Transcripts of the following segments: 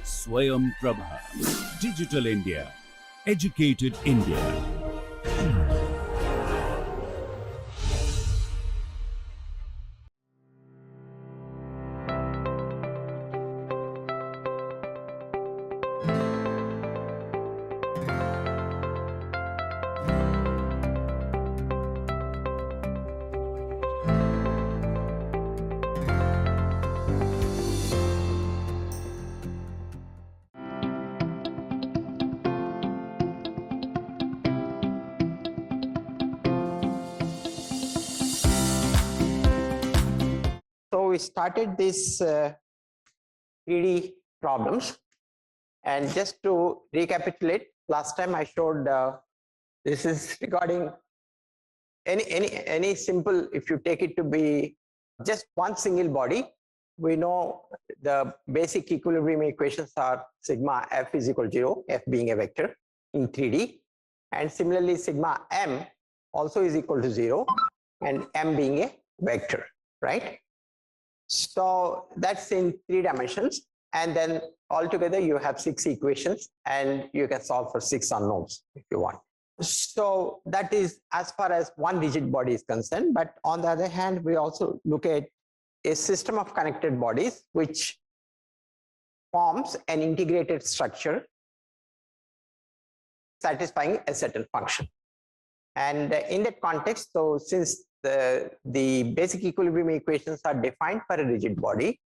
SwayamPrabha. Digital India. Educated India. So we started this 3D problems, and just to recapitulate, last time I showed this is regarding any simple, if you take it to be just one single body, we know the basic equilibrium equations are sigma f is equal to 0, f being a vector in 3D, and similarly sigma m also is equal to 0 and m being a vector, right? So that's in 3 dimensions, and then altogether you have 6 equations and you can solve for 6 unknowns if you want. So that is as far as one rigid body is concerned, but on the other hand we also look at a system of connected bodies which forms an integrated structure satisfying a certain function. And in that context, so since the basic equilibrium equations are defined for a rigid body,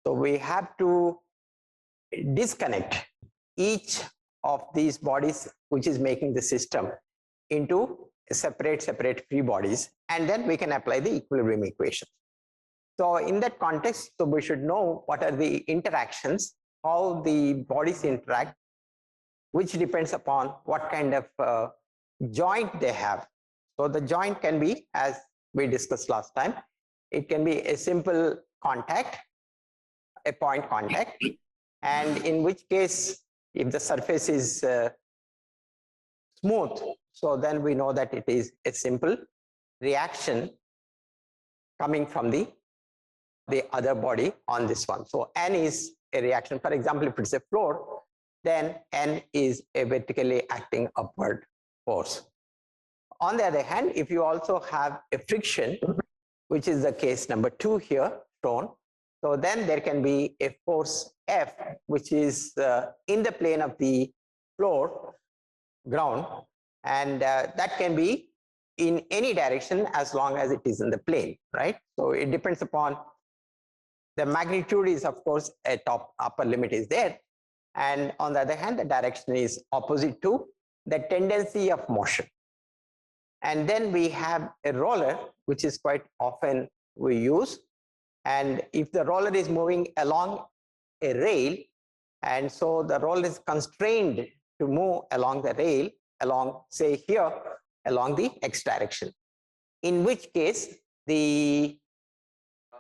so we have to disconnect each of these bodies which is making the system into separate free bodies, and then we can apply the equilibrium equation. So in that context, so we should know what are the interactions, how the bodies interact, which depends upon what kind of joint they have. So the joint can be, as we discussed last time, it can be a simple contact, a point contact, and in which case if the surface is smooth, so then we know that it is a simple reaction coming from the other body on this one. So N is a reaction. For example, if it's a floor, then N is a vertically acting upward force. On the other hand, if you also have a friction, which is the case number 2 here shown, so then there can be a force F which is in the plane of the floor, ground, and that can be in any direction as long as it is in the plane, right? So it depends upon the magnitude is, of course, a upper limit is there, and on the other hand the direction is opposite to the tendency of motion. And then we have a roller, which is quite often we use, and if the roller is moving along a rail, and so the roller is constrained to move along the rail, along, say here, along the x direction, in which case the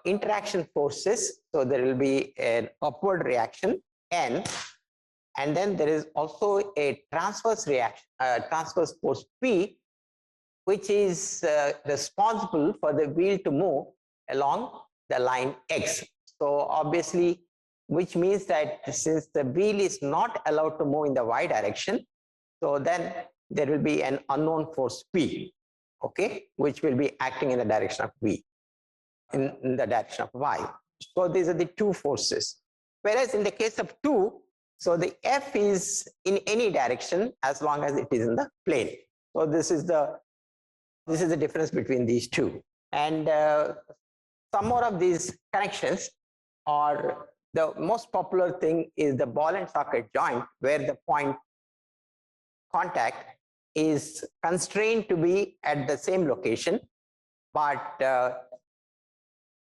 interaction forces, so there will be an upward reaction N, and then there is also a transverse reaction, transverse force P, which is responsible for the wheel to move along the line X. So obviously, which means that since the wheel is not allowed to move in the Y direction, so then there will be an unknown force P, okay, which will be acting in the direction of V, in the direction of Y. So these are the two forces. Whereas in the case of 2, so the F is in any direction as long as it is in the plane. So this is the difference between these two. And some more of these connections, or the most popular thing is the ball and socket joint, where the point contact is constrained to be at the same location, but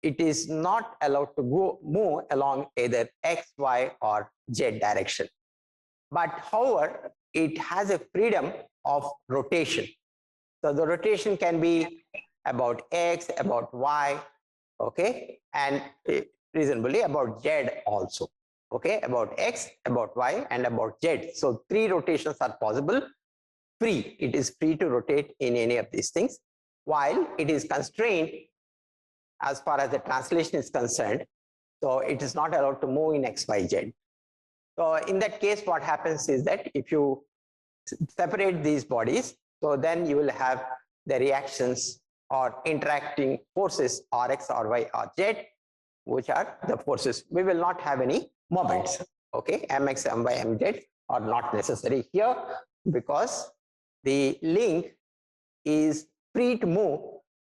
it is not allowed to move along either X, Y, or Z direction. But however, it has a freedom of rotation. So the rotation can be about X, about Y, okay, and reasonably about Z also, okay, about X, about Y, and about Z. So 3 rotations are possible. Free, it is free to rotate in any of these things, while it is constrained as far as the translation is concerned So it is not allowed to move in XYZ. So in that case, what happens is that if you separate these bodies, so then you will have the reactions or interacting forces Rx, Ry, Rz, which are the forces. We will not have any moments. Okay, Mx, My, Mz are not necessary here because the link is free to move,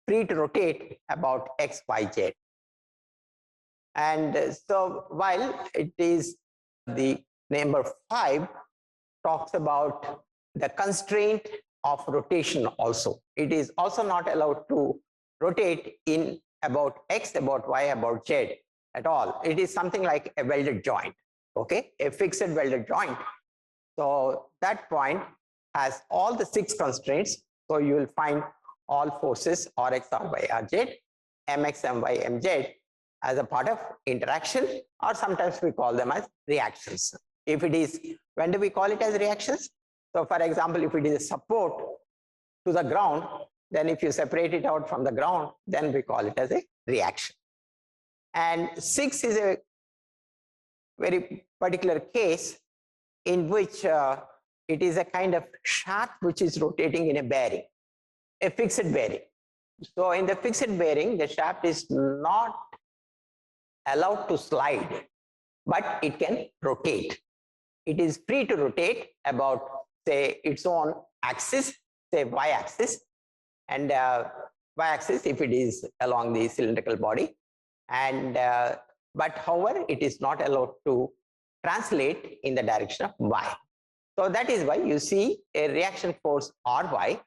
free to rotate about X, Y, Z. And so while it is the number 5 talks about the constraint of rotation also. It is also not allowed to rotate in about X, about Y, about Z at all. It is something like a welded joint, okay, a fixed welded joint. So that point has all the 6 constraints. So you will find all forces Rx, Ry, Rz, Mx, My, Mz as a part of interaction, or sometimes we call them as reactions. If it is, when do we call it as reactions? So for example, if it is a support to the ground, then if you separate it out from the ground, then we call it as a reaction. And 6 is a very particular case in which it is a kind of shaft which is rotating in a bearing, a fixed bearing. So in the fixed bearing, the shaft is not allowed to slide, but it can rotate. It is free to rotate about, say, its own axis, say y-axis, and y-axis if it is along the cylindrical body. And but however, it is not allowed to translate in the direction of y. So that is why you see a reaction force Ry,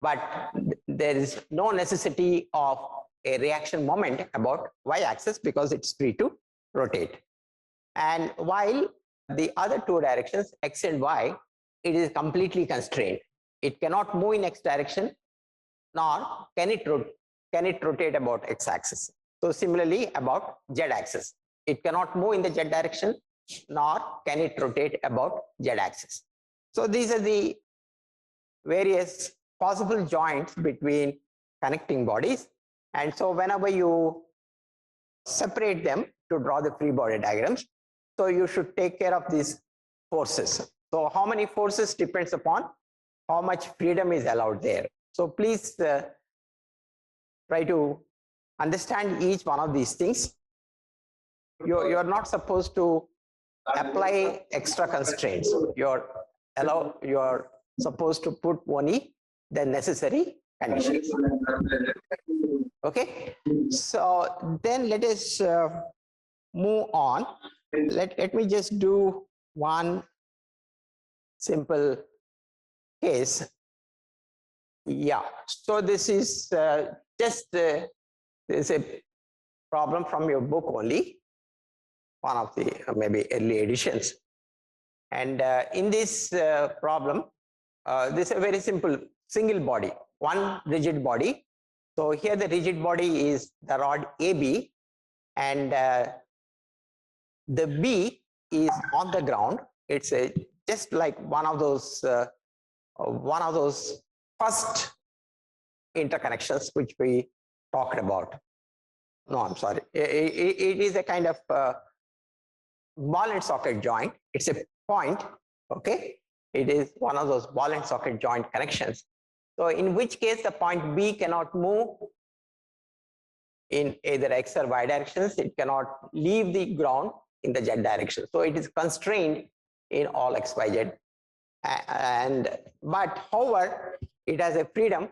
but there is no necessity of a reaction moment about y-axis because it's free to rotate. And while the other 2 directions, x and y, it is completely constrained. It cannot move in x direction, nor can it rotate about x-axis. So similarly about z-axis, it cannot move in the z direction, nor can it rotate about z-axis. So these are the various possible joints between connecting bodies. And so whenever you separate them to draw the free body diagrams, so you should take care of these forces. So how many forces depends upon how much freedom is allowed there. So please try to understand each one of these things. You're not supposed to apply extra constraints. You're supposed to put only the necessary conditions. Okay, so then let us move on. Let me just do one simple case. Yeah, so this is just this is a problem from your book only, one of the maybe early editions. And in this problem, this is a very simple single body, one rigid body. So here the rigid body is the rod AB, and the B is on the ground. It's just like one of those first interconnections which we talked about. No, I'm sorry. It is a kind of ball and socket joint. It's a point. Okay, it is one of those ball and socket joint connections. So in which case the point B cannot move in either X or Y directions. It cannot leave the ground in the Z direction. So it is constrained in all X, Y, Z. But however, it has a freedom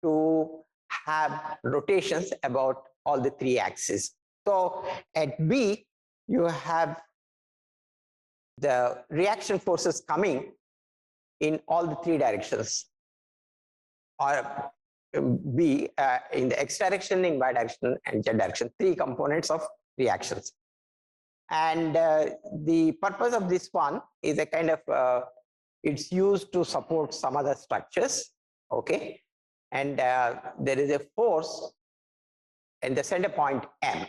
to have rotations about all the 3 axes. So at B, you have the reaction forces coming in all the 3 directions, or B in the X direction, in Y direction, and Z direction, 3 components of reactions. And the purpose of this one is a kind of it's used to support some other structures. Okay, and there is a force in the center point M.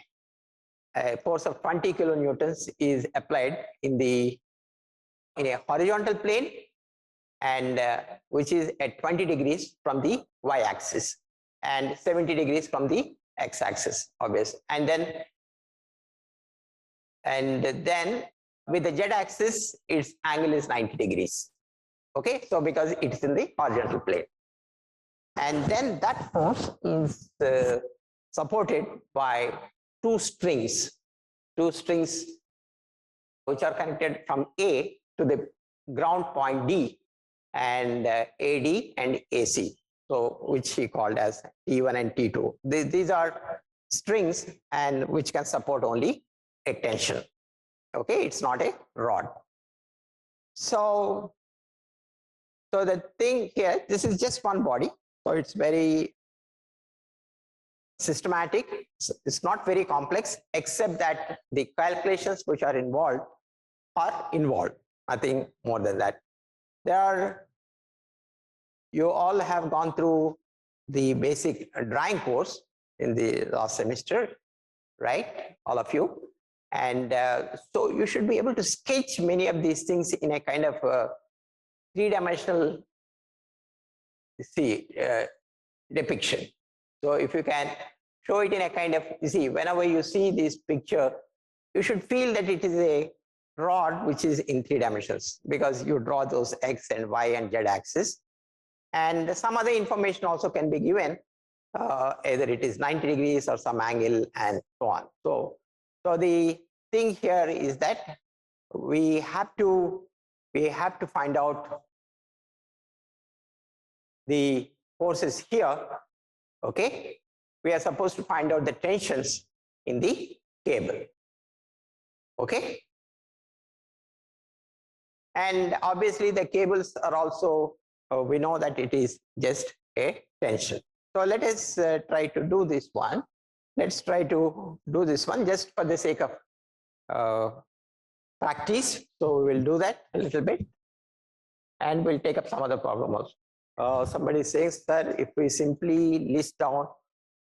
A force of 20 kilonewtons is applied in a horizontal plane, and which is at 20 degrees from the y-axis and 70 degrees from the x-axis, obviously. And then And then with the z-axis, its angle is 90 degrees. Okay, so because it is in the horizontal plane. And then that force is supported by two strings which are connected from A to the ground point D, and AD and AC, so which he called as T1 and T2. These are strings and which can support only a tension. Okay, it's not a rod. So the thing here, this is just one body, so it's very systematic. It's not very complex, except that the calculations which are involved, nothing more than that. You all have gone through the basic drawing course in the last semester, right? All of you. And so you should be able to sketch many of these things in a kind of three-dimensional depiction. So if you can show it in a kind of, you see, whenever you see this picture, you should feel that it is a rod which is in 3 dimensions, because you draw those x and y and z axis, and some other information also can be given, either it is 90 degrees or some angle and so on. So the thing here is that we have to find out the forces here. Okay, we are supposed to find out the tensions in the cable. Okay, and obviously the cables are also, we know that it is just a tension. So let us try to do this one. Let's try to do this one just for the sake of practice. So we will do that a little bit, and we'll take up some other problem also. Somebody says that if we simply list down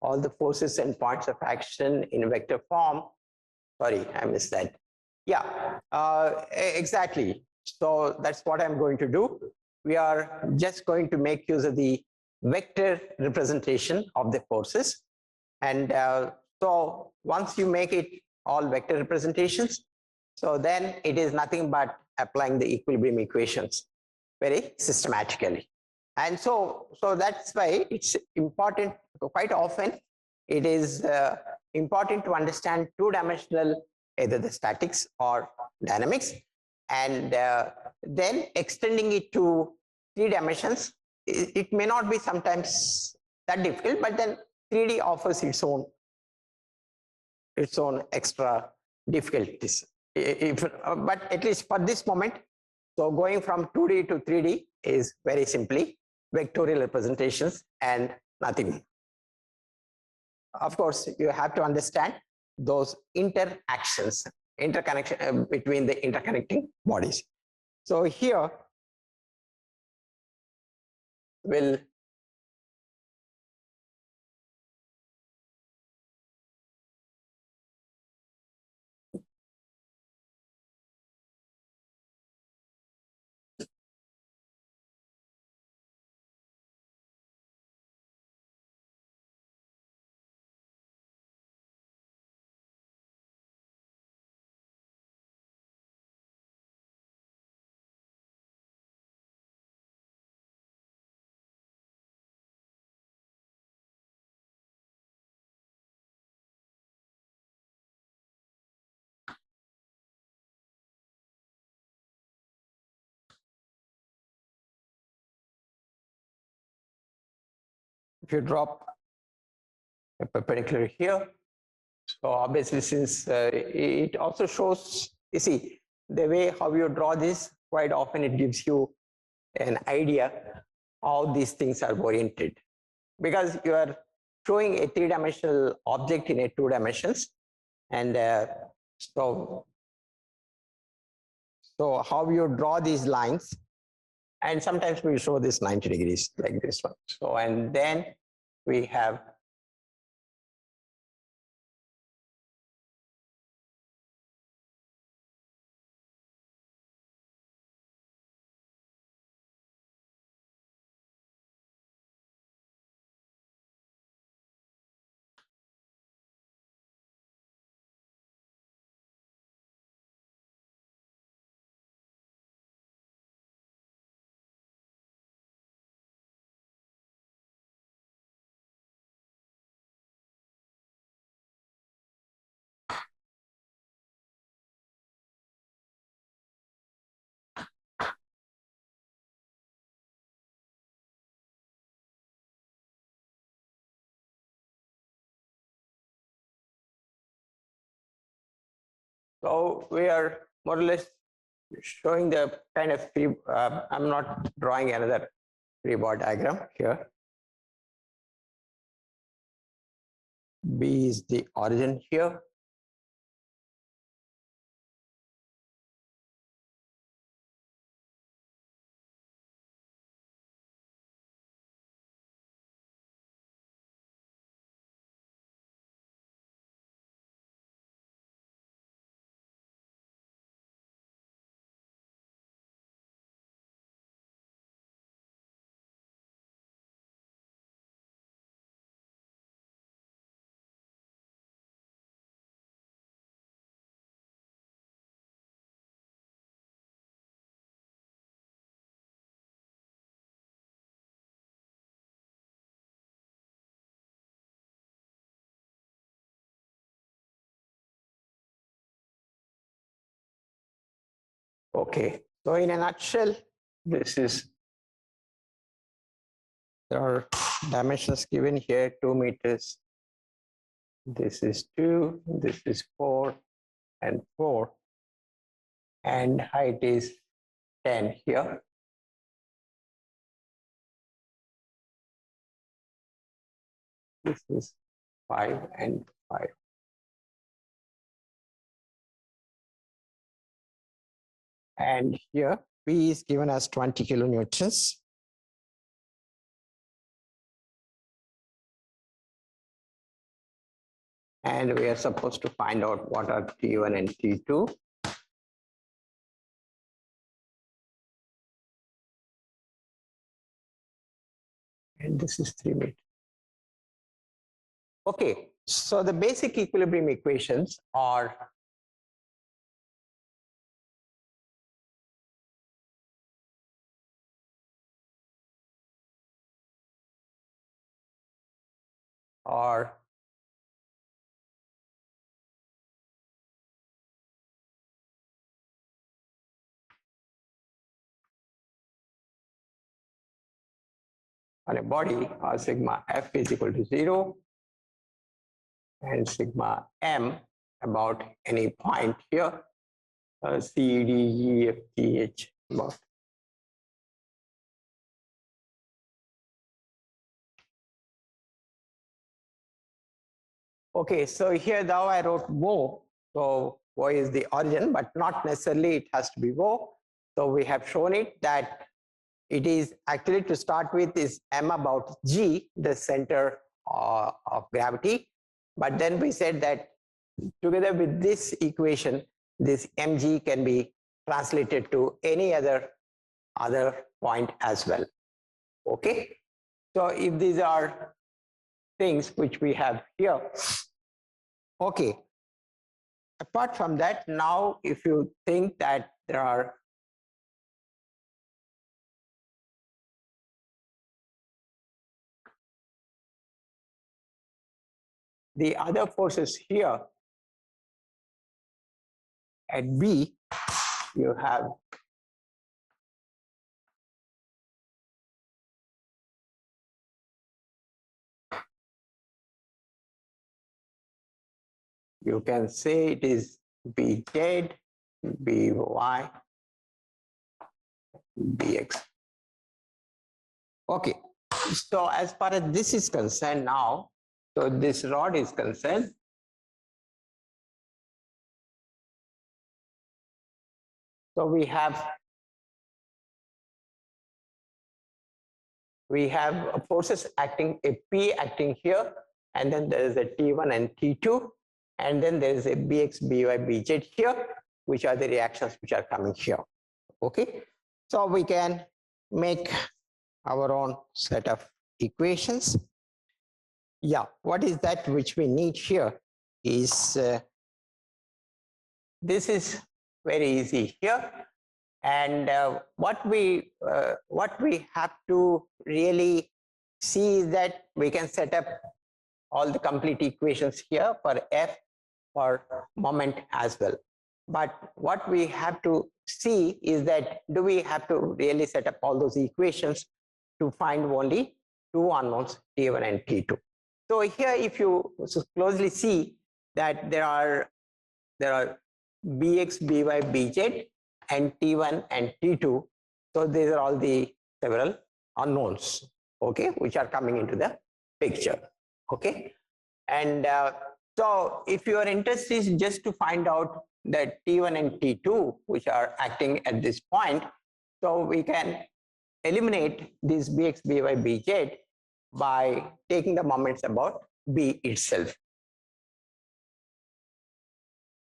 all the forces and points of action in vector form, sorry, I missed that. Yeah, exactly. So that's what I'm going to do. We are just going to make use of the vector representation of the forces. And so once you make it all vector representations, so then it is nothing but applying the equilibrium equations very systematically. And so that's why it's important. Quite often it is important to understand two-dimensional, either the statics or dynamics, and then extending it to 3 dimensions. It may not be sometimes that difficult, but then 3D offers its own extra difficulties. But at least for this moment, so going from 2D to 3D is very simply vectorial representations and nothing more. Of course, you have to understand those interactions, interconnection between the interconnecting bodies. So here we'll if you drop a perpendicular here, so obviously since it also shows, you see, the way how you draw this, quite often it gives you an idea how these things are oriented, because you are showing a 3-dimensional object in a 2 dimensions, and so how you draw these lines, and sometimes we show this 90 degrees like this one. So and then we have So we are more or less showing the kind of free, I'm not drawing another free body diagram here. B is the origin here. Okay, so in a nutshell, this is, there are dimensions given here, 2 meters. This is 2, this is 4 and 4, and height is 10 here. This is 5 and 5. And here P is given as 20 kilonewtons. And we are supposed to find out what are T1 and T2. And this is 3 meters. Okay, so the basic equilibrium equations are on a body are sigma F is equal to 0 and sigma M about any point here, C, D, E, F, G, H about. Okay, so here now I wrote Wo. So Wo is the origin, but not necessarily it has to be Wo. So we have shown it that it is actually, to start with, is M about G, the center of gravity. But then we said that together with this equation, this mg can be translated to any other point as well. Okay, so if these are things which we have here, okay, apart from that, now if you think that there are the other forces here at B, you have you can say it is Bz, By, Bx. Okay, so as far as this is concerned now, so this rod is concerned, so we have forces acting, a P acting here, and then there is a T1 and T2, and then there is a Bx, By, Bz here, which are the reactions which are coming here. Okay, so we can make our own set of equations. Yeah, what is that which we need here is this is very easy here, and what we have to really see is that we can set up all the complete equations here for F, for moment as well. But what we have to see is that do we have to really set up all those equations to find only two unknowns, T1 and T2. So here if you closely see that there are Bx, By, Bz, and T1 and T2. So these are all the several unknowns, okay, which are coming into the picture, okay. And so if your interest is just to find out the T1 and T2, which are acting at this point, so we can eliminate this Bx, By, Bz by taking the moments about B itself.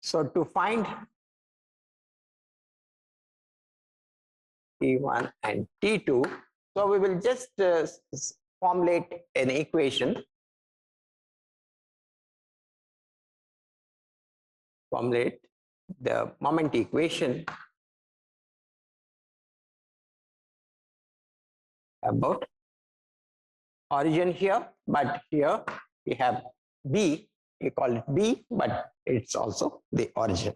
So to find T1 and T2, so we will just formulate an equation. Formulate the moment equation about origin here, but here we have B, we call it B, but it's also the origin.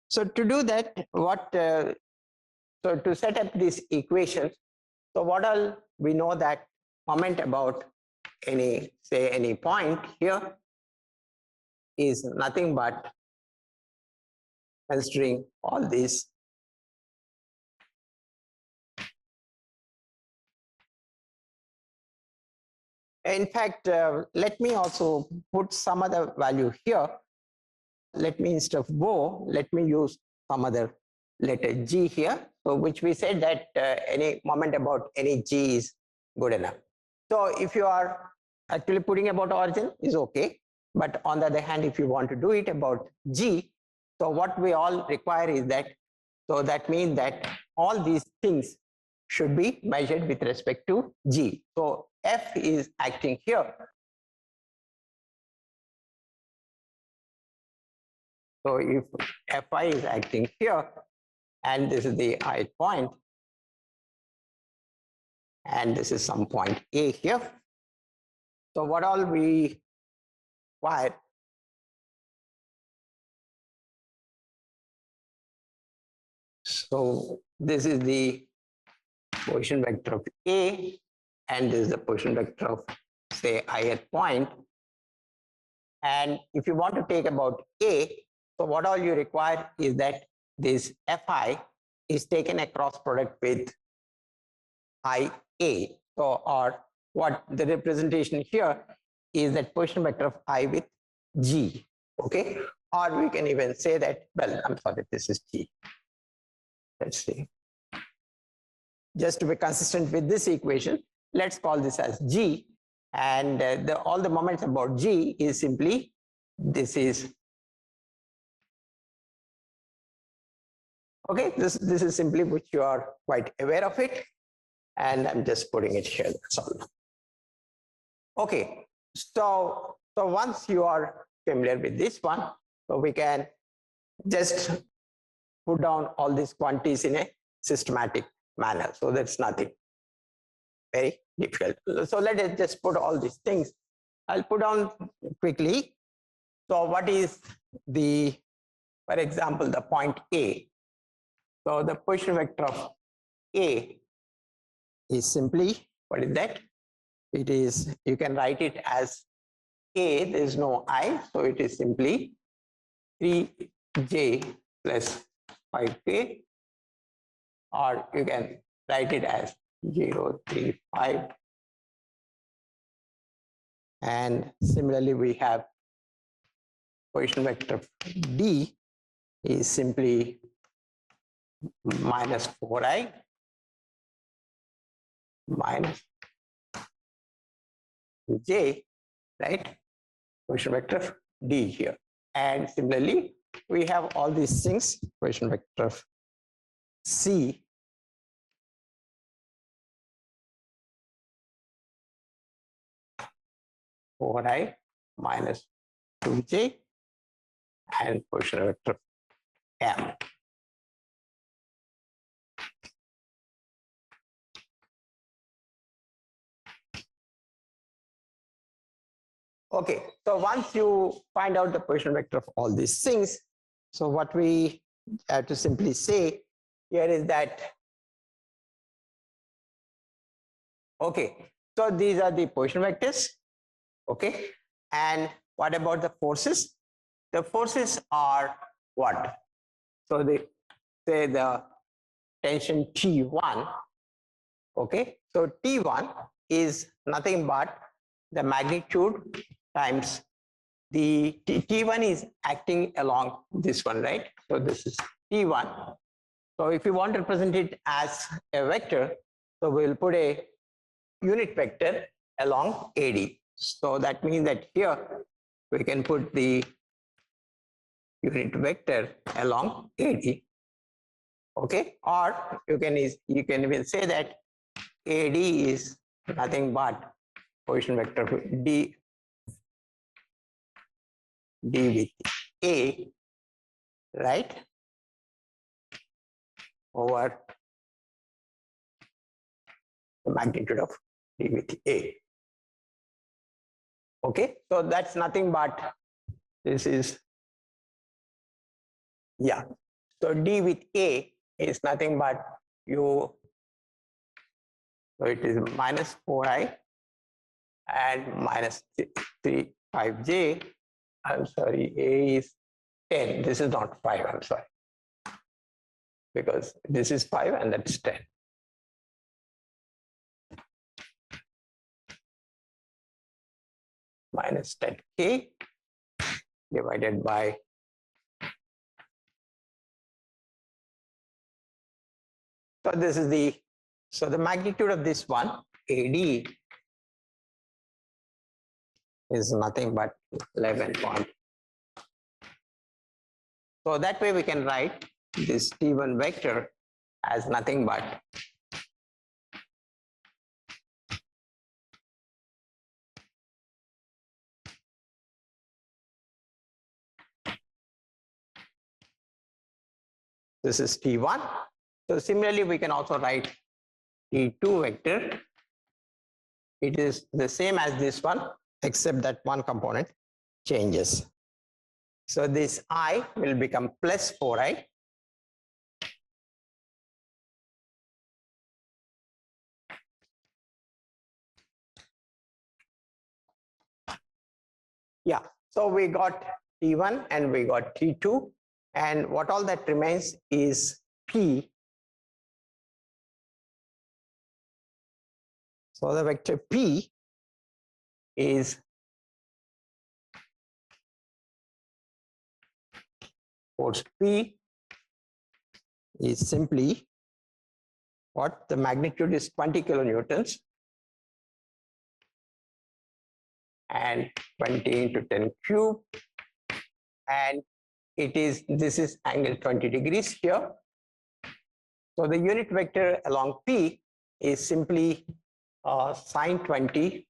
So to do that, so to set up these equations, so what all we know that moment about any, say any point here is nothing but considering all these in fact, let me also put some other value here. Let me, instead of bo, let me use some other letter G here. So which we said that any moment about any G is good enough. So if you are actually putting about origin is okay. But on the other hand, if you want to do it about G, so what we all require is that, so that means that all these things should be measured with respect to G. So F is acting here. So if Fi is acting here, and this is the ith point, and this is some point A here. So what all we require, so this is the position vector of A, and this is the position vector of, say, ith point. And if you want to take about A, so what all you require is that this Fi is taken across product with Ia. So, or what the representation here is that position vector of I with G, okay? Or we can even say that, well, I'm sorry, this is G. Let's see. Just to be consistent with this equation, let's call this as G. And all the moments about G is simply, this is, okay, this is simply which you are quite aware of it. And I'm just putting it here, that's all. Okay, so once you are familiar with this one, so we can just put down all these quantities in a systematic manner. So that's nothing very difficult. So let us just put all these things. I'll put down quickly. So what is the, for example, the point A? So the position vector of A is simply, what is that? It is, you can write it as A, there is no I, so it is simply 3J plus 5K, or you can write it as 0, 3, 5. And similarly, we have position vector D is simply minus 4I minus J, right? Position vector D here. And similarly, we have all these things, position vector C over I minus 2J and position vector M. Okay, so once you find out the position vector of all these things, so what we have to simply say here is that, okay, so these are the position vectors, okay, and what about the forces? The forces are what? So they say the tension T1, okay? So T1 is nothing but the magnitude times the T1 is acting along this one, right? So this is T1. So if you want to represent it as a vector, so we'll put a unit vector along AD. So that means that here we can put the unit vector along AD, okay? Or you can even say that AD is nothing but position vector D with A, right, over the magnitude of D with A. Okay, so that's nothing but this is, yeah. So D with A is nothing but so it is minus 4i and minus 5j. I'm sorry, A is 10. This is not 5, I'm sorry. Because this is 5 and that's 10. Minus 10k divided by so the magnitude of this one AD is nothing but 11 point. So that way we can write this T1 vector as nothing but this is T1. So similarly, we can also write T2 vector. It is the same as this one, except that one component changes. So this I will become plus 4i. Yeah, so we got T1 and we got T2. And what all that remains is P. So the vector P is force P is simply what the magnitude is 20 kilonewtons and 20 into 10 cube, and this is angle 20 degrees here. So the unit vector along P is simply sine 20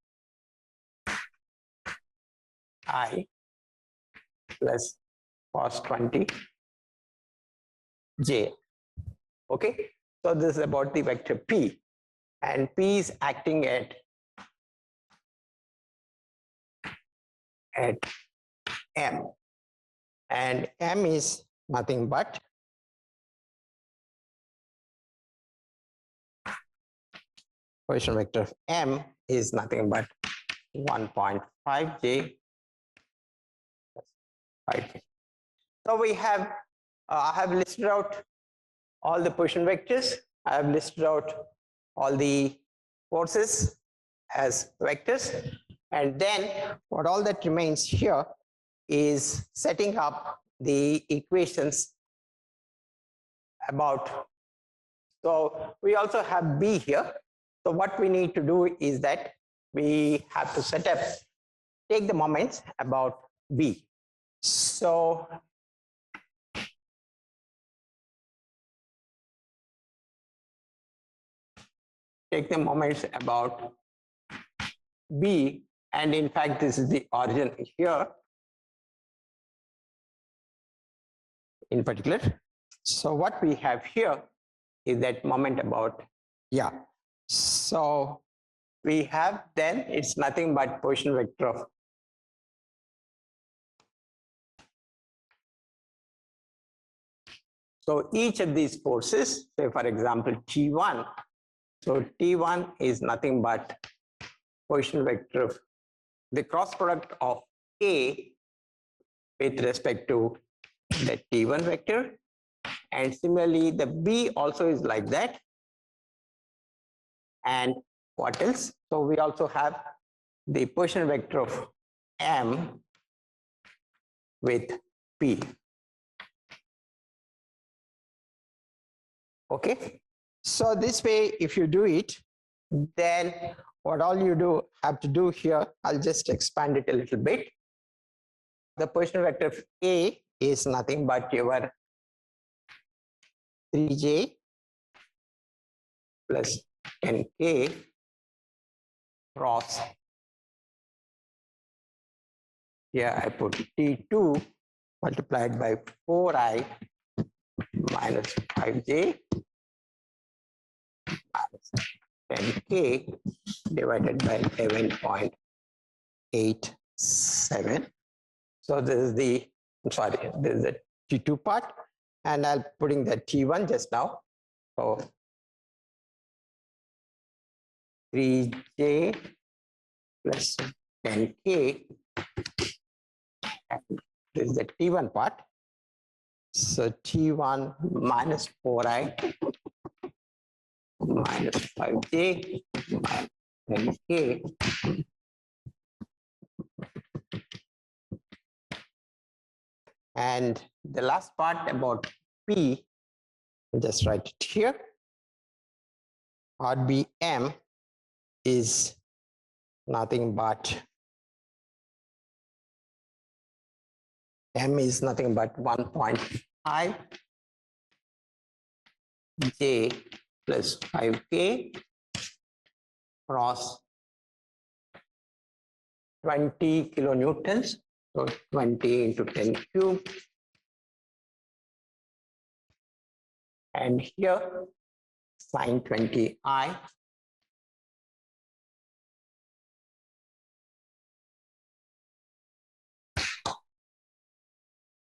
I plus cos 20 J. Okay, so this is about the vector P, and P is acting at M, and M is nothing but position vector of M is nothing but 1.5j. So we have I have listed out all the position vectors. I have listed out all the forces as vectors, and then what all that remains here is setting up the equations about. So we also have B here. So what we need to do is that we have to take the moments about B. So take the moments about B, and in fact this is the origin here in particular. So what we have here is that moment about, yeah. So we have then it's nothing but position vector of so each of these forces, say for example T1, so T1 is nothing but position vector of the cross product of A with respect to the T1 vector, and similarly the B also is like that. And what else? So we also have the position vector of M with P. Okay, so this way if you do it, then what all you have to do here, I'll just expand it a little bit. The position vector of A is nothing but your 3j plus 10k cross, here I put T2 multiplied by 4i minus 5j minus 10k divided by 11.87. So this is the, sorry, this is the T2 part, and I'll putting the T1 just now. So 3j plus 10k, and this is the T1 part. So T1 minus 4i minus 5j minus 10k and the last part about P, just write it here. RBM is nothing but M is nothing but 1.5 J plus 5K cross 20 kilonewtons. So 20 into 10 cube. And here sine 20i.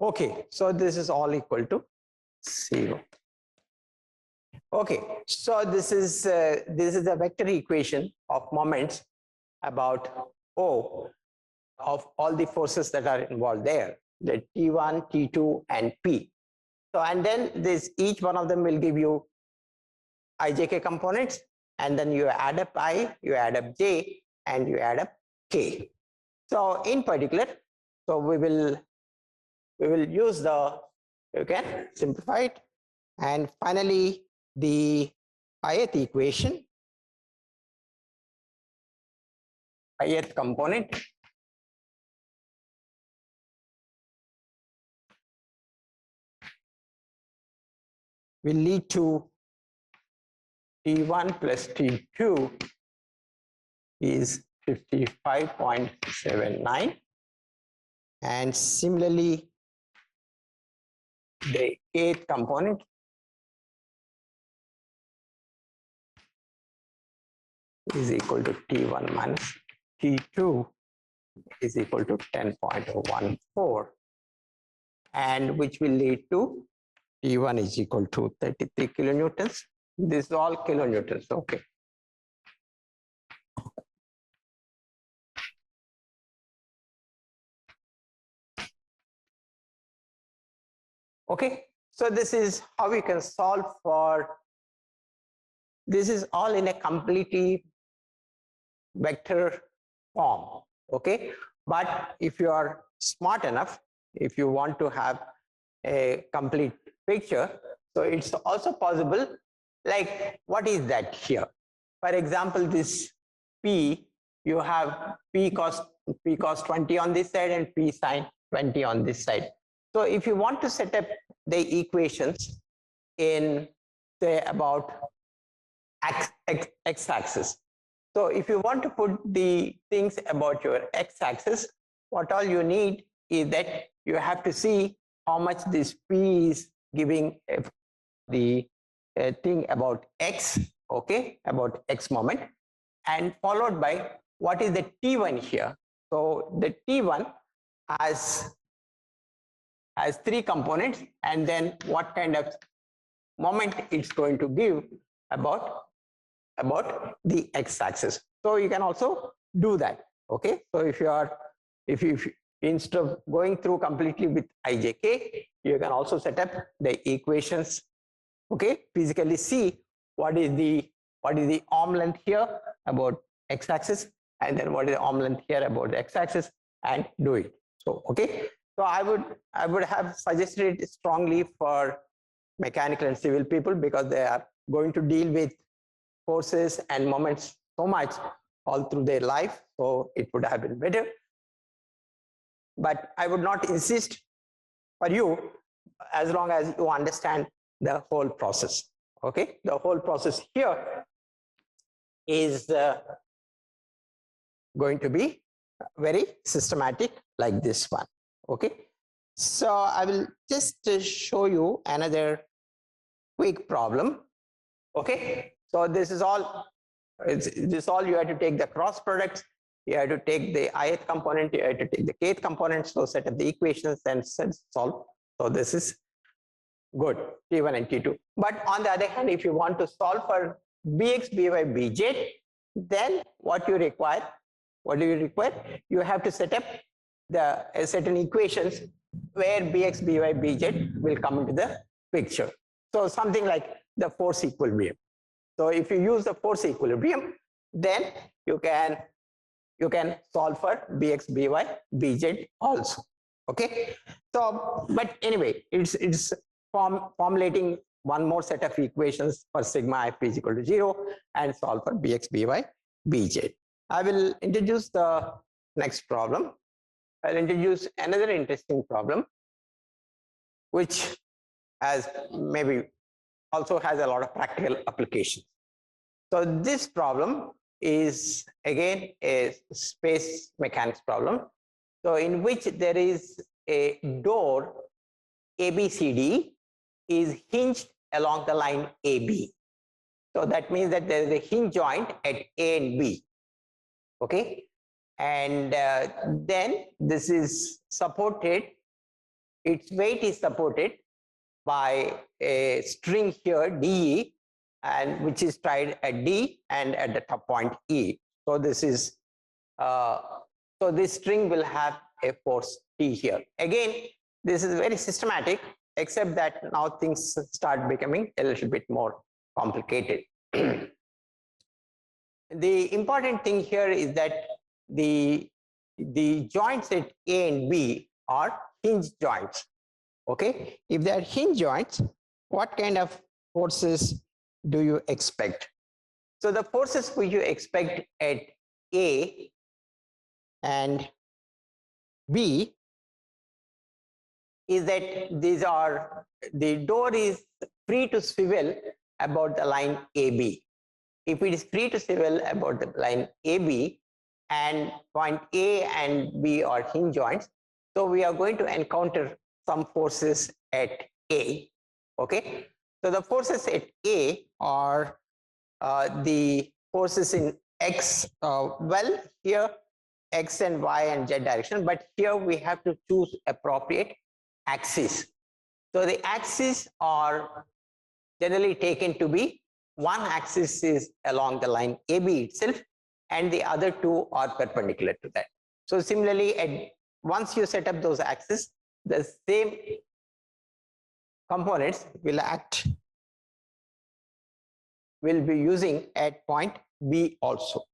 Okay, so this is all equal to 0. Okay, so this is the vector equation of moments about O of all the forces that are involved there, the T1, T2, and P. So, and then this each one of them will give you ijk components, and then you add up I, you add up j, and you add up k. So, in particular, so we will use the, you can simplify it, and finally the ith equation, ith component will lead to T1 plus T2 is 55.79, and similarly the kth component is equal to T1 minus T2 is equal to 10.14, and which will lead to T1 is equal to 33 kilonewtons. This is all kilonewtons, okay. Okay, so this is how we can solve for, this is all in a completely vector form, okay. But if you are smart enough, if you want to have a complete picture, so it's also possible, like what is that here? For example, this P, you have P cos 20 on this side and P sine 20 on this side. So if you want to set up the equations in, say, about x-axis. So if you want to put the things about your x-axis, what all you need is that you have to see how much this P is giving the thing about x, okay, about x moment, and followed by what is the T1 here. So the T1 has 3 components, and then what kind of moment it's going to give about the x-axis. So you can also do that, okay. So if you instead of going through completely with ijk, you can also set up the equations. Okay, physically see what is the arm length here about x-axis, and then what is the arm length here about the x-axis, and do it. So okay, so I would have suggested it strongly for mechanical and civil people, because they are going to deal with forces and moments so much all through their life, so it would have been better. But I would not insist for you, as long as you understand the whole process. Okay, the whole process here is going to be very systematic like this one. Okay, so I will just show you another quick problem. Okay, so this is all you have to take the cross products, you have to take the ith component, you have to take the kth component, so set up the equations and solve. So this is good, T1 and T2. But on the other hand, if you want to solve for Bx, By, Bz, then what you require? What do you require? You have to set up the certain equations where Bx, By, Bz will come into the picture. So something like the force equilibrium. So if you use the force equilibrium, then you can solve for Bx, By, Bz also. Okay. So, but anyway, it's formulating one more set of equations for sigma f is equal to 0 and solve for Bx, By, Bz. I will introduce the next problem. I'll introduce another interesting problem, which has maybe also has a lot of practical applications. So this problem is again a space mechanics problem. So in which there is a door ABCD is hinged along the line AB. So that means that there is a hinge joint at A and B. Okay, and then this is supported, its weight is supported by a string here DE, and which is tied at D and at the top point E. So this is so this string will have a force T here. Again, this is very systematic, except that now things start becoming a little bit more complicated. The important thing here is that the joints at A and B are hinge joints. Okay, if they are hinge joints, what kind of forces do you expect? So the forces which you expect at A and B is that the door is free to swivel about the line AB. If it is free to swivel about the line AB and point A and B are hinge joints, so we are going to encounter some forces at A. Okay, so the forces at A are the forces in X, well here X and Y and Z direction, but here we have to choose appropriate axis. So the axes are generally taken to be, one axis is along the line AB itself and the other two are perpendicular to that. So similarly, once you set up those axes, the same components will be using at point B also.